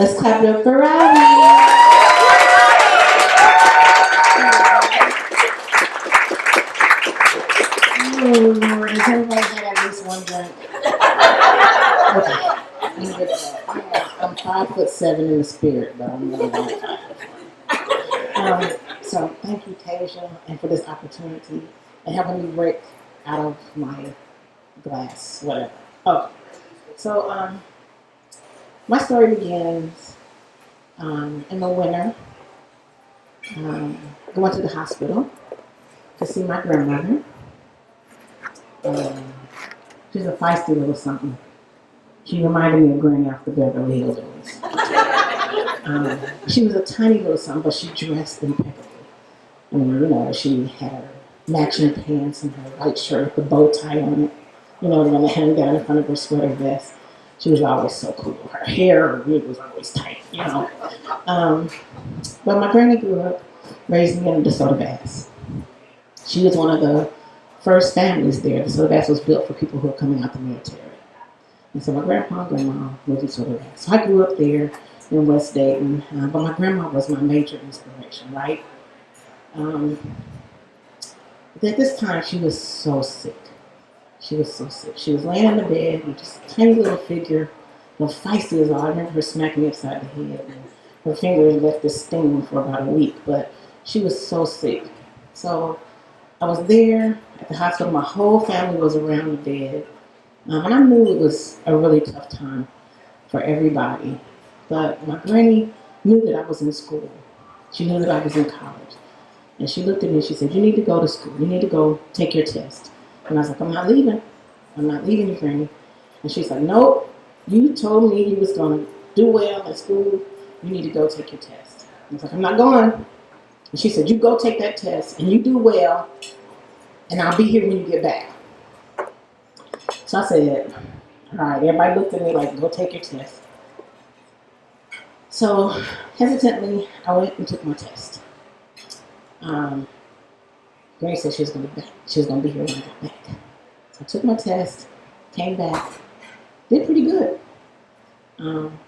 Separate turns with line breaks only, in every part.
Let's clap it up for Robbie. Oh Lord, has everybody had at least one drink? Okay, I'm good to go. I'm 5'7" in the spirit, but I'm really only 5'4". So thank you, Tasia, and for this opportunity and helping me break out of my glass, whatever. Oh, so my story begins in the winter, going to the hospital to see my grandmother. She's a feisty little something. She reminded me of Granny off the Beverly Hills. She was a tiny little something, but she dressed impeccably. I mean, you know, she had her matching pants and her white shirt with the bow tie on it. You know, the one that hung down in front of her sweater vest. She was always so cool. Her hair, her wig was always tight, you know. But my granny grew up, raised me in a DeSoto Bass. She was one of the first families there. DeSoto Bass was built for people who were coming out the military. And so my grandpa and grandma lived in DeSoto Bass. So I grew up there in West Dayton, but my grandma was my major inspiration, right? But at this time, she was so sick. She was so sick. She was laying in the bed with just a tiny little figure, feisty as all. I remember her smacking me upside the head, and her fingers left this sting for about a week, but she was so sick. So I was there at the hospital. My whole family was around the bed, and I knew it was a really tough time for everybody. But my granny knew that I was in school. She knew that I was in college. And she looked at me and she said, "You need to go to school. You need to go take your test." And I was like, "I'm not leaving. I'm not leaving you, Granny." And she's like, "Nope. You told me you was going to do well at school. You need to go take your test." And I was like, "I'm not going." And she said, "You go take that test and you do well, and I'll be here when you get back." So I said, "All right." Everybody looked at me like, "Go take your test." So hesitantly, I went and took my test. Granny said she was going to be back. She was going to be here when I got back. So I took my test, came back, did pretty good. And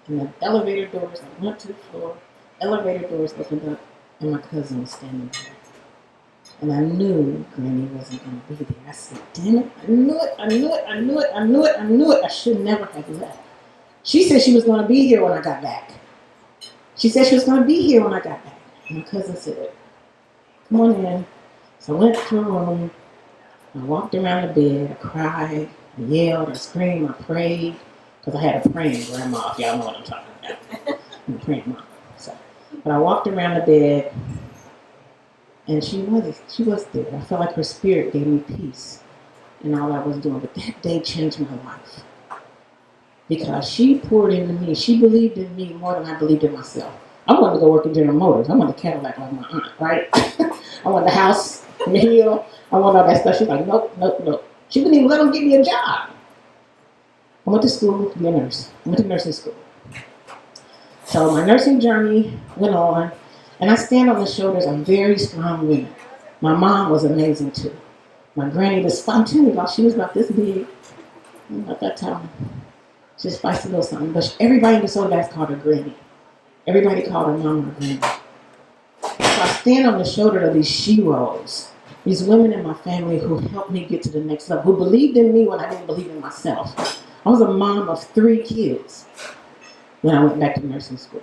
the elevator doors, I went to the floor, elevator doors opened up, and my cousin was standing there. And I knew Granny wasn't going to be there. I said, "Damn it, I knew it, I knew it, I knew it, I knew it, I knew it. I should never have left." She said she was going to be here when I got back. She said she was going to be here when I got back. And my cousin said, "Come on in." So I went to her room, I walked around the bed, I cried, I yelled, I screamed, I prayed, because I had a praying grandma, if y'all know what I'm talking about. I'm a praying mom. So, but I walked around the bed, and she was there. I felt like her spirit gave me peace in all I was doing. But that day changed my life. Because she poured into me. She believed in me more than I believed in myself. I wanted to go work in General Motors. I wanted a Cadillac like my aunt, right? I wanted the house in the hill. I wanted all that stuff. She's like, "Nope, nope, nope." She wouldn't even let them give me a job. I went to school to be a nurse. I went to nursing school. So my nursing journey went on, and I stand on the shoulders of very strong women. My mom was amazing too. My granny, the spontaneity, she was about this big, about that tall. She was feisty little something, but everybody in the soda bags called her Granny. Everybody called her Mama or Granny. So I stand on the shoulder of these sheroes, these women in my family who helped me get to the next level, who believed in me when I didn't believe in myself. I was a mom of 3 kids when I went back to nursing school.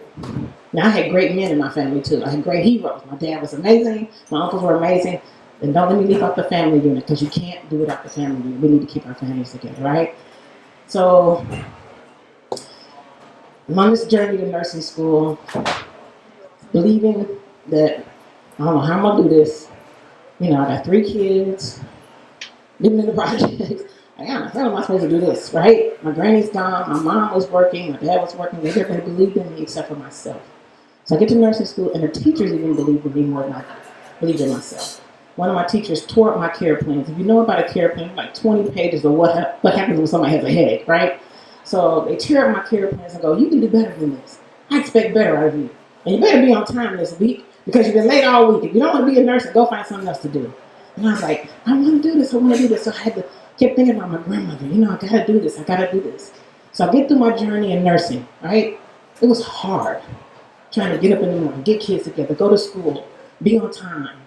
Now I had great men in my family too. I had great heroes. My dad was amazing. My uncles were amazing. And don't let me leave out the family unit, because you can't do without the family unit. We need to keep our families together, right? So I'm on this journey to nursing school, believing that I don't know how I'm going to do this. You know, I got 3 kids, living in the projects. Like, how the hell am I supposed to do this, right? My granny's gone, my mom was working, my dad was working. Everybody believed in me except for myself. So I get to nursing school, and the teachers even believed in me more than I believed in myself. One of my teachers tore up my care plans. If you know about a care plan, like 20 pages of what happens when somebody has a headache, right? So they tear up my care plans and go, "You can do better than this. I expect better out of you. And you better be on time this week, because you've been late all week. If you don't want to be a nurse, go find something else to do." And I was like, "I want to do this. I want to do this." So I kept thinking about my grandmother. You know, I got to do this. I got to do this. So I get through my journey in nursing, right? It was hard trying to get up in the morning, get kids together, go to school, be on time,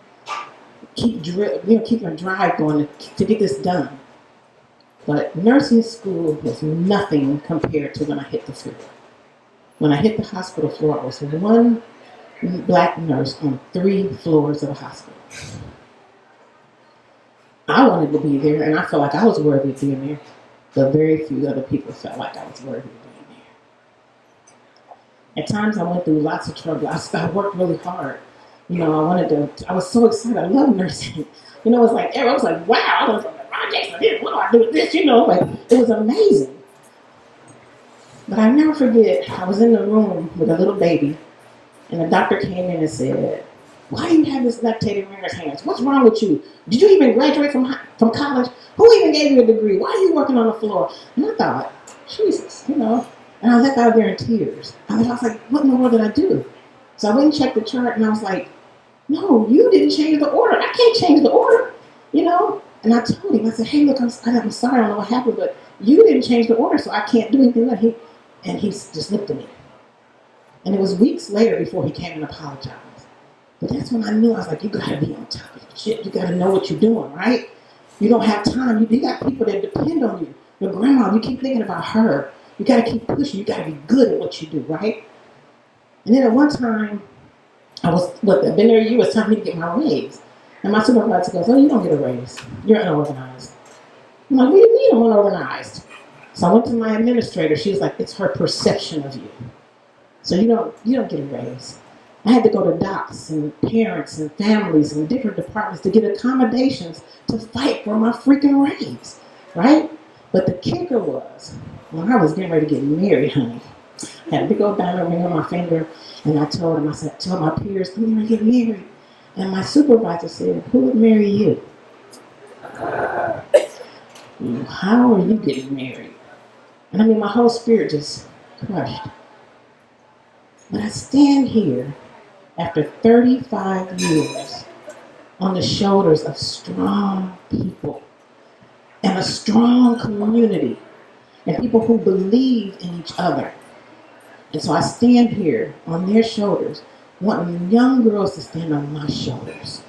keep your drive going to get this done. But nursing school was nothing compared to when I hit the floor. When I hit the hospital floor, I was one black nurse on 3 floors of the hospital. I wanted to be there, and I felt like I was worthy of being there, but very few other people felt like I was worthy of being there. At times, I went through lots of trouble. I worked really hard. I was so excited. I love nursing. It was like, I was like, wow, I was from the projects. What do I do with this? Like, it was amazing. But I never forget, I was in the room with a little baby, and the doctor came in and said, why do you have this lactated Ringer's hands? What's wrong with you? Did you even graduate from college? Who even gave you a degree? Why are you working on the floor? And I thought, Jesus, And I left out there in tears. I was like, what in the world did I do? So I went and checked the chart, and I was like, no, you didn't change the order. I can't change the order, And I told him, I said, hey, look, I'm sorry, I don't know what happened, but you didn't change the order, so I can't do anything. And he just looked at me. And it was weeks later before he came and apologized. But that's when I knew. I was like, you got to be on top of your shit. You got to know what you're doing, right? You don't have time. You got people that depend on you. Your grandma, you keep thinking about her. You got to keep pushing. You got to be good at what you do, right? And then at one time, I've been there a year, it was time for me to get my raise. And my supervisor goes, oh, you don't get a raise. You're unorganized. I'm like, what do you mean I'm unorganized? So I went to my administrator. She was like, it's her perception of you. So you don't get a raise. I had to go to docs and parents and families and different departments to get accommodations to fight for my freaking raise, right? But the kicker was, when I was getting ready to get married, honey, I had a big old diamond ring on my finger, and I told my peers, I'm going to get married. And my supervisor said, who would marry you? How are you getting married? And my whole spirit just crushed. But I stand here after 35 years on the shoulders of strong people and a strong community and people who believe in each other. And so I stand here on their shoulders, wanting young girls to stand on my shoulders.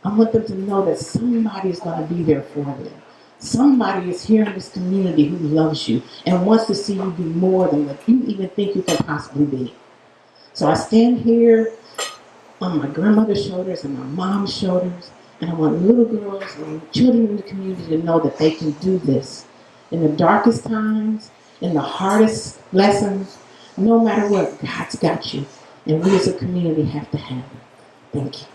I want them to know that somebody's going to be there for them. Somebody is here in this community who loves you and wants to see you be more than what you even think you can possibly be. So I stand here on my grandmother's shoulders and my mom's shoulders, and I want little girls and children in the community to know that they can do this. In the darkest times, in the hardest lessons, no matter what, God's got you. And we as a community have to have it. Thank you.